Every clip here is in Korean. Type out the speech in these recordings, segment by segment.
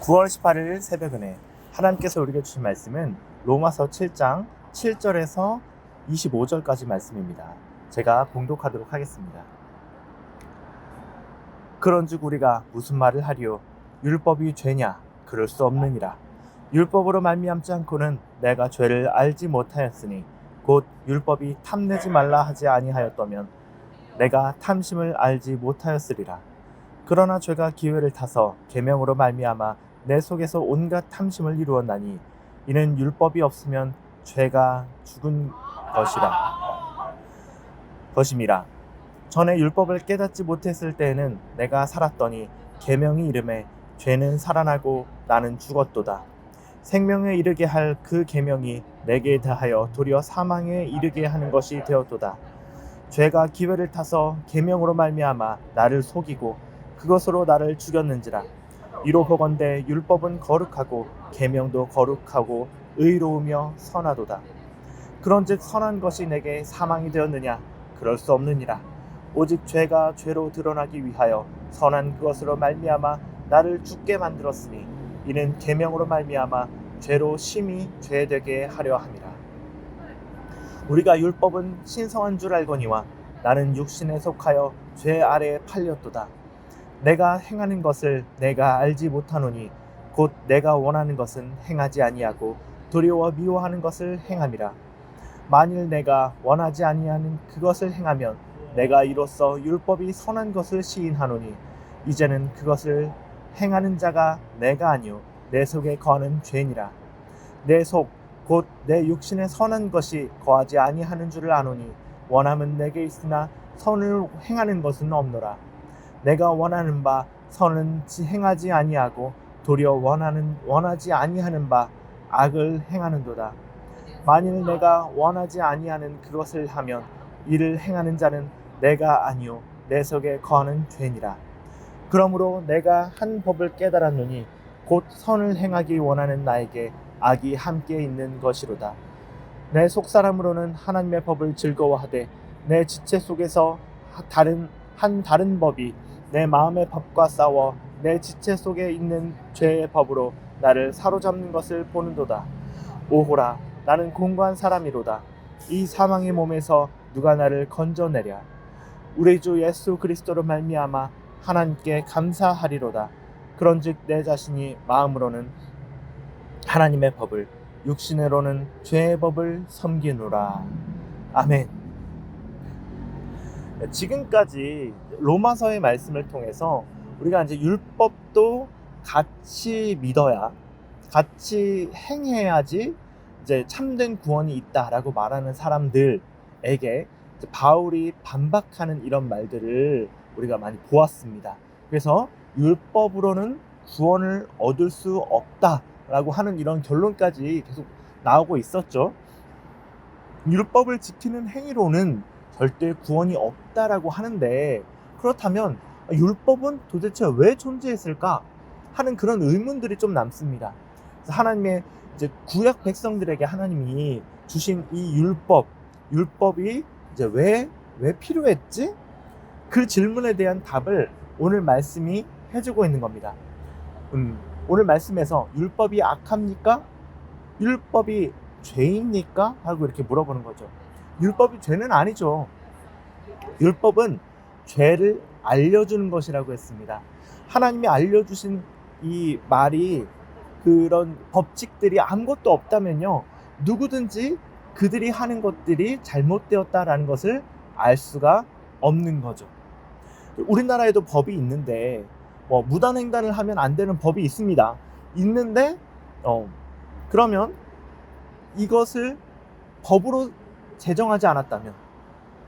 9월 18일 새벽은혜 하나님께서 우리에게 주신 말씀은 로마서 7장 7절에서 25절까지 말씀입니다. 제가 봉독하도록 하겠습니다. 그런즉 우리가 무슨 말을 하리요? 율법이 죄냐? 그럴 수 없느니라. 율법으로 말미암지 않고는 내가 죄를 알지 못하였으니 곧 율법이 탐내지 말라 하지 아니하였다면 내가 탐심을 알지 못하였으리라. 그러나 죄가 기회를 타서 계명으로 말미암아 내 속에서 온갖 탐심을 이루었나니 이는 율법이 없으면 죄가 죽은 것임이라. 전에 율법을 깨닫지 못했을 때에는 내가 살았더니 계명이 이름에 죄는 살아나고 나는 죽었도다. 생명에 이르게 할 그 계명이 내게 대하여 도리어 사망에 이르게 하는 것이 되었도다. 죄가 기회를 타서 계명으로 말미암아 나를 속이고 그것으로 나를 죽였는지라. 이로 보건대 율법은 거룩하고 계명도 거룩하고 의로우며 선하도다. 그런즉 선한 것이 내게 사망이 되었느냐? 그럴 수 없느니라. 오직 죄가 죄로 드러나기 위하여 선한 그것으로 말미암아 나를 죽게 만들었으니 이는 계명으로 말미암아 죄로 심히 죄되게 하려 함이라. 우리가 율법은 신성한 줄 알거니와 나는 육신에 속하여 죄 아래에 팔렸도다. 내가 행하는 것을 내가 알지 못하노니 곧 내가 원하는 것은 행하지 아니하고 두려워 미워하는 것을 행함이라. 만일 내가 원하지 아니하는 그것을 행하면 내가 이로써 율법이 선한 것을 시인하노니 이제는 그것을 행하는 자가 내가 아니요 내 속에 거하는 죄니라. 내 속 곧 내 육신에 선한 것이 거하지 아니하는 줄을 아노니 원함은 내게 있으나 선을 행하는 것은 없노라. 내가 원하는 바 선은 행하지 아니하고 도리어 원하지 아니하는 바 악을 행하는도다. 만일 내가 원하지 아니하는 그것을 하면 이를 행하는 자는 내가 아니요 내 속에 거하는 죄니라. 그러므로 내가 한 법을 깨달았노니 곧 선을 행하기 원하는 나에게 악이 함께 있는 것이로다. 내 속사람으로는 하나님의 법을 즐거워하되 내 지체 속에서 다른 법이 내 마음의 법과 싸워 내 지체 속에 있는 죄의 법으로 나를 사로잡는 것을 보는도다. 오호라, 나는 공고한 사람이로다. 이 사망의 몸에서 누가 나를 건져내랴. 우리 주 예수 그리스도로 말미암아 하나님께 감사하리로다. 그런즉 내 자신이 마음으로는 하나님의 법을, 육신으로는 죄의 법을 섬기노라. 아멘. 지금까지 로마서의 말씀을 통해서 우리가 이제 율법도 같이 믿어야, 같이 행해야지 이제 참된 구원이 있다라고 말하는 사람들에게 바울이 반박하는 이런 말들을 우리가 많이 보았습니다. 그래서 율법으로는 구원을 얻을 수 없다라고 하는 이런 결론까지 계속 나오고 있었죠. 율법을 지키는 행위로는 절대 구원이 없다라고 하는데, 그렇다면 율법은 도대체 왜 존재했을까 하는 그런 의문들이 좀 남습니다. 그래서 하나님의 이제 구약 백성들에게 하나님이 주신 이 율법이 이제 왜 필요했지? 그 질문에 대한 답을 오늘 말씀이 해주고 있는 겁니다. 오늘 말씀에서 율법이 악합니까? 율법이 죄입니까? 하고 이렇게 물어보는 거죠. 율법이 죄는 아니죠. 율법은 죄를 알려주는 것이라고 했습니다. 하나님이 알려주신 이 말이, 그런 법칙들이 아무것도 없다면요, 누구든지 그들이 하는 것들이 잘못되었다라는 것을 알 수가 없는 거죠. 우리나라에도 법이 있는데 무단횡단을 하면 안 되는 법이 있습니다. 있는데 그러면 이것을 법으로 제정하지 않았다면,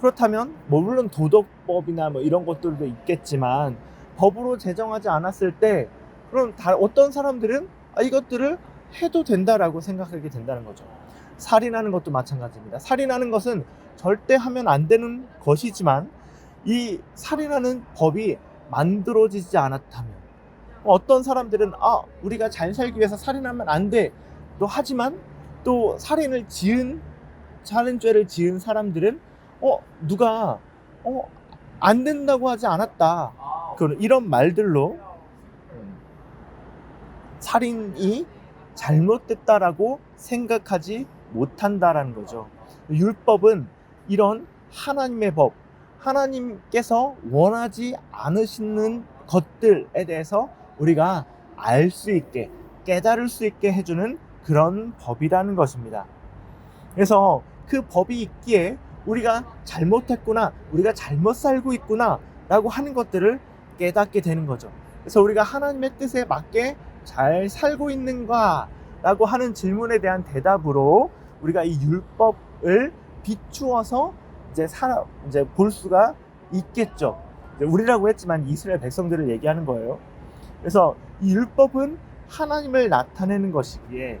그렇다면 물론 도덕법이나 이런 것들도 있겠지만 법으로 제정하지 않았을 때 그럼 어떤 사람들은 이것들을 해도 된다라고 생각하게 된다는 거죠. 살인하는 것도 마찬가지입니다. 살인하는 것은 절대 하면 안 되는 것이지만 이 살인하는 법이 만들어지지 않았다면, 어떤 사람들은 우리가 잘 살기 위해서 살인하면 안 돼 또 하지만, 또 살인죄를 지은 사람들은 누가 안 된다고 하지 않았다, 이런 말들로 살인이 잘못됐다라고 생각하지 못한다라는 거죠. 율법은 이런 하나님의 법, 하나님께서 원하지 않으시는 것들에 대해서 우리가 알 수 있게, 깨달을 수 있게 해주는 그런 법이라는 것입니다. 그래서 그 법이 있기에 우리가 잘못했구나, 우리가 잘못 살고 있구나 라고 하는 것들을 깨닫게 되는 거죠. 그래서 우리가 하나님의 뜻에 맞게 잘 살고 있는가 라고 하는 질문에 대한 대답으로 우리가 이 율법을 비추어서 이제 볼 수가 있겠죠. 우리라고 했지만 이스라엘 백성들을 얘기하는 거예요. 그래서 이 율법은 하나님을 나타내는 것이기에,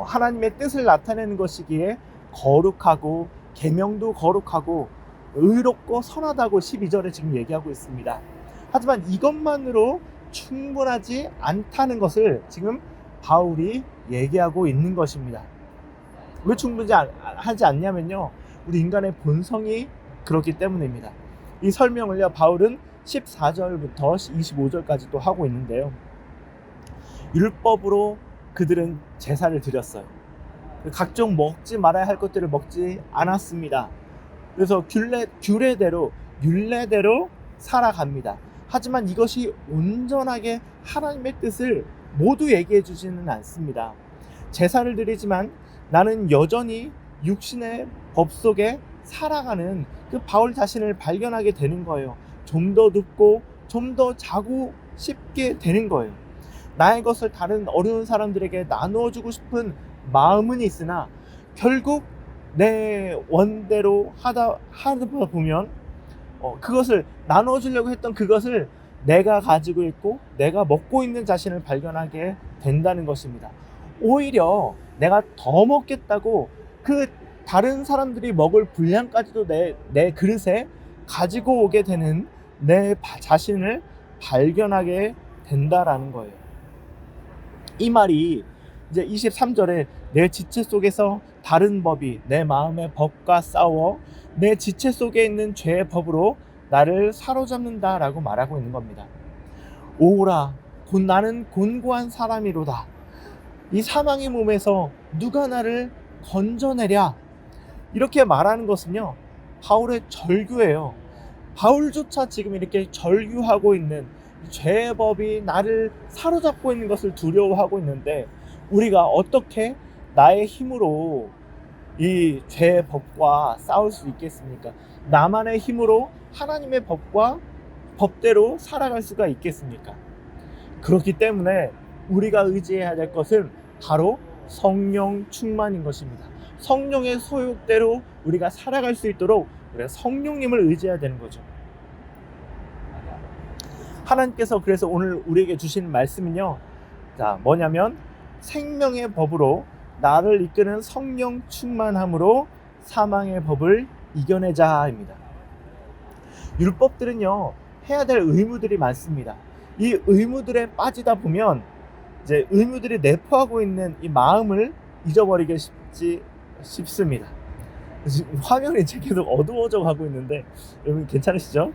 하나님의 뜻을 나타내는 것이기에 거룩하고 계명도 거룩하고 의롭고 선하다고 12절에 지금 얘기하고 있습니다. 하지만 이것만으로 충분하지 않다는 것을 지금 바울이 얘기하고 있는 것입니다. 왜 충분하지 않냐면요, 우리 인간의 본성이 그렇기 때문입니다. 이 설명을요, 바울은 14절부터 25절까지 또 하고 있는데요, 율법으로 그들은 제사를 드렸어요. 각종 먹지 말아야 할 것들을 먹지 않았습니다. 그래서 규례대로 율례대로 살아갑니다. 하지만 이것이 온전하게 하나님의 뜻을 모두 얘기해 주지는 않습니다. 제사를 드리지만 나는 여전히 육신의 법 속에 살아가는 그 바울 자신을 발견하게 되는 거예요. 좀 더 눕고 좀 더 자고 싶게 되는 거예요. 나의 것을 다른 어려운 사람들에게 나누어 주고 싶은 마음은 있으나 결국 내 원대로 하다 보면 그것을 나누어 주려고 했던 그것을 내가 가지고 있고 내가 먹고 있는 자신을 발견하게 된다는 것입니다. 오히려 내가 더 먹겠다고 그 다른 사람들이 먹을 분량까지도 내 그릇에 가지고 오게 되는 내 자신을 발견하게 된다라는 거예요. 이 말이 이제 23절에 내 지체 속에서 다른 법이 내 마음의 법과 싸워 내 지체 속에 있는 죄의 법으로 나를 사로잡는다 라고 말하고 있는 겁니다. 오라 곧 나는 곤고한 사람이로다. 이 사망의 몸에서 누가 나를 건져내랴. 이렇게 말하는 것은요, 바울의 절규예요. 바울조차 지금 이렇게 절규하고 있는 죄의 법이 나를 사로잡고 있는 것을 두려워하고 있는데, 우리가 어떻게 나의 힘으로 이 죄의 법과 싸울 수 있겠습니까? 나만의 힘으로 하나님의 법과 법대로 살아갈 수가 있겠습니까? 그렇기 때문에 우리가 의지해야 될 것은 바로 성령 충만인 것입니다. 성령의 소욕대로 우리가 살아갈 수 있도록 우리가 성령님을 의지해야 되는 거죠. 하나님께서 그래서 오늘 우리에게 주신 말씀은요, 뭐냐면 생명의 법으로 나를 이끄는 성령 충만함으로 사망의 법을 이겨내자입니다. 율법들은요, 해야 될 의무들이 많습니다. 이 의무들에 빠지다 보면 이제 의무들이 내포하고 있는 이 마음을 잊어버리게 쉽습니다. 지금 화면이 계속 어두워져 가고 있는데 여러분 괜찮으시죠?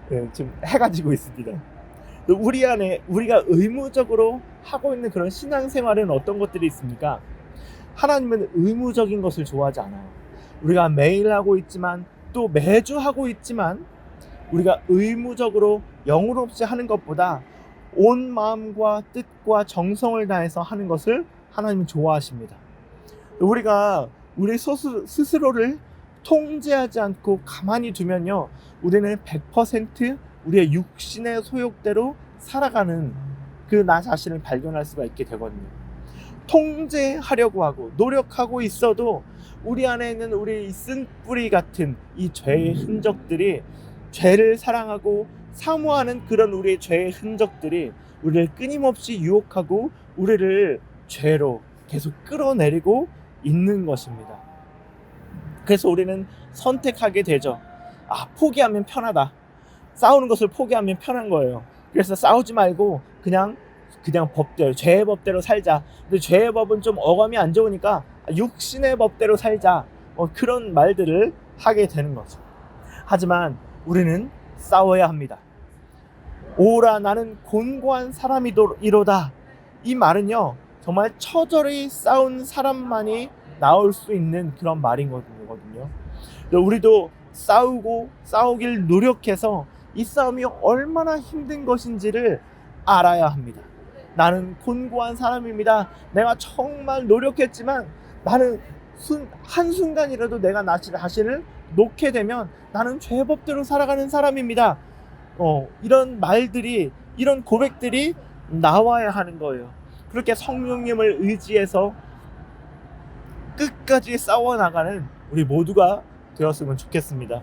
네, 지금 해가 지고 있습니다. 우리 안에 우리가 의무적으로 하고 있는 그런 신앙생활은 어떤 것들이 있습니까? 하나님은 의무적인 것을 좋아하지 않아요. 우리가 매일 하고 있지만 또 매주 하고 있지만 우리가 의무적으로 영혼 없이 하는 것보다 온 마음과 뜻과 정성을 다해서 하는 것을 하나님은 좋아하십니다. 우리가 우리 스스로를 통제하지 않고 가만히 두면요, 우리는 100% 우리의 육신의 소욕대로 살아가는 그 나 자신을 발견할 수가 있게 되거든요. 통제하려고 하고 노력하고 있어도 우리 안에 있는 우리 쓴뿌리 같은 이 죄의 흔적들이, 죄를 사랑하고 사모하는 그런 우리의 죄의 흔적들이 우리를 끊임없이 유혹하고 우리를 죄로 계속 끌어내리고 있는 것입니다. 그래서 우리는 선택하게 되죠. 포기하면 편하다. 싸우는 것을 포기하면 편한 거예요. 그래서 싸우지 말고 그냥 법대로, 죄의 법대로 살자. 근데 죄의 법은 좀 어감이 안 좋으니까 육신의 법대로 살자. 그런 말들을 하게 되는 거죠. 하지만 우리는 싸워야 합니다. 오라 나는 곤고한 사람이로다. 이 말은요, 정말 처절히 싸운 사람만이 나올 수 있는 그런 말인 거거든요. 우리도 싸우길 노력해서 이 싸움이 얼마나 힘든 것인지를 알아야 합니다. 나는 곤고한 사람입니다. 내가 정말 노력했지만 나는 한순간이라도 내가 나 자신을 놓게 되면 나는 죄법대로 살아가는 사람입니다. 이런 말들이, 이런 고백들이 나와야 하는 거예요. 그렇게 성령님을 의지해서 끝까지 싸워나가는 우리 모두가 되었으면 좋겠습니다.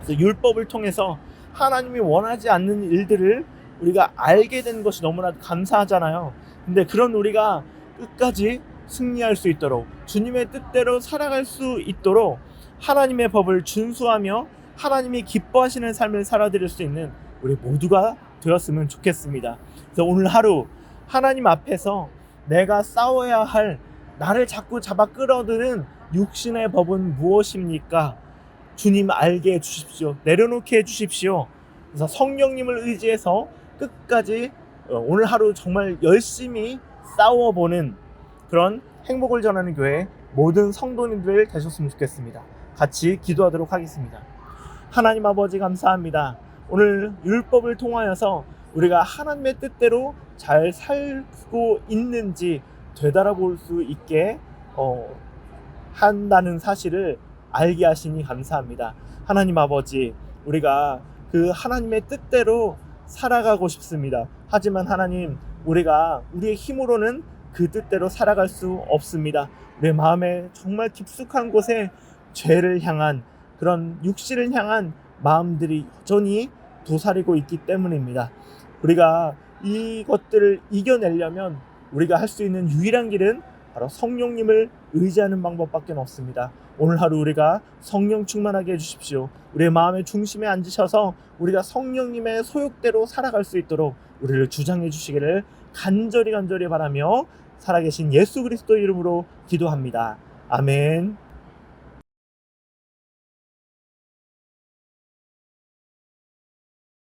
그래서 율법을 통해서 하나님이 원하지 않는 일들을 우리가 알게 된 것이 너무나 감사하잖아요. 근데 그런 우리가 끝까지 승리할 수 있도록, 주님의 뜻대로 살아갈 수 있도록 하나님의 법을 준수하며 하나님이 기뻐하시는 삶을 살아드릴 수 있는 우리 모두가 되었으면 좋겠습니다. 그래서 오늘 하루 하나님 앞에서 내가 싸워야 할, 나를 자꾸 잡아 끌어드는 육신의 법은 무엇입니까? 주님 알게 해주십시오. 내려놓게 해주십시오. 그래서 성령님을 의지해서 끝까지 오늘 하루 정말 열심히 싸워보는 그런 행복을 전하는 교회 모든 성도님들 되셨으면 좋겠습니다. 같이 기도하도록 하겠습니다. 하나님 아버지 감사합니다. 오늘 율법을 통하여서 우리가 하나님의 뜻대로 잘 살고 있는지 되돌아볼 수 있게 한다는 사실을 알게 하시니 감사합니다. 하나님 아버지, 우리가 그 하나님의 뜻대로 살아가고 싶습니다. 하지만 하나님, 우리가 우리의 힘으로는 그 뜻대로 살아갈 수 없습니다. 우리의 마음에 정말 깊숙한 곳에 죄를 향한, 그런 육신을 향한 마음들이 여전히 도사리고 있기 때문입니다. 우리가 이것들을 이겨내려면 우리가 할 수 있는 유일한 길은 바로 성령님을 의지하는 방법밖에 없습니다. 오늘 하루 우리가 성령 충만하게 해주십시오. 우리의 마음의 중심에 앉으셔서 우리가 성령님의 소욕대로 살아갈 수 있도록 우리를 주장해 주시기를 간절히 바라며 살아계신 예수 그리스도 이름으로 기도합니다. 아멘.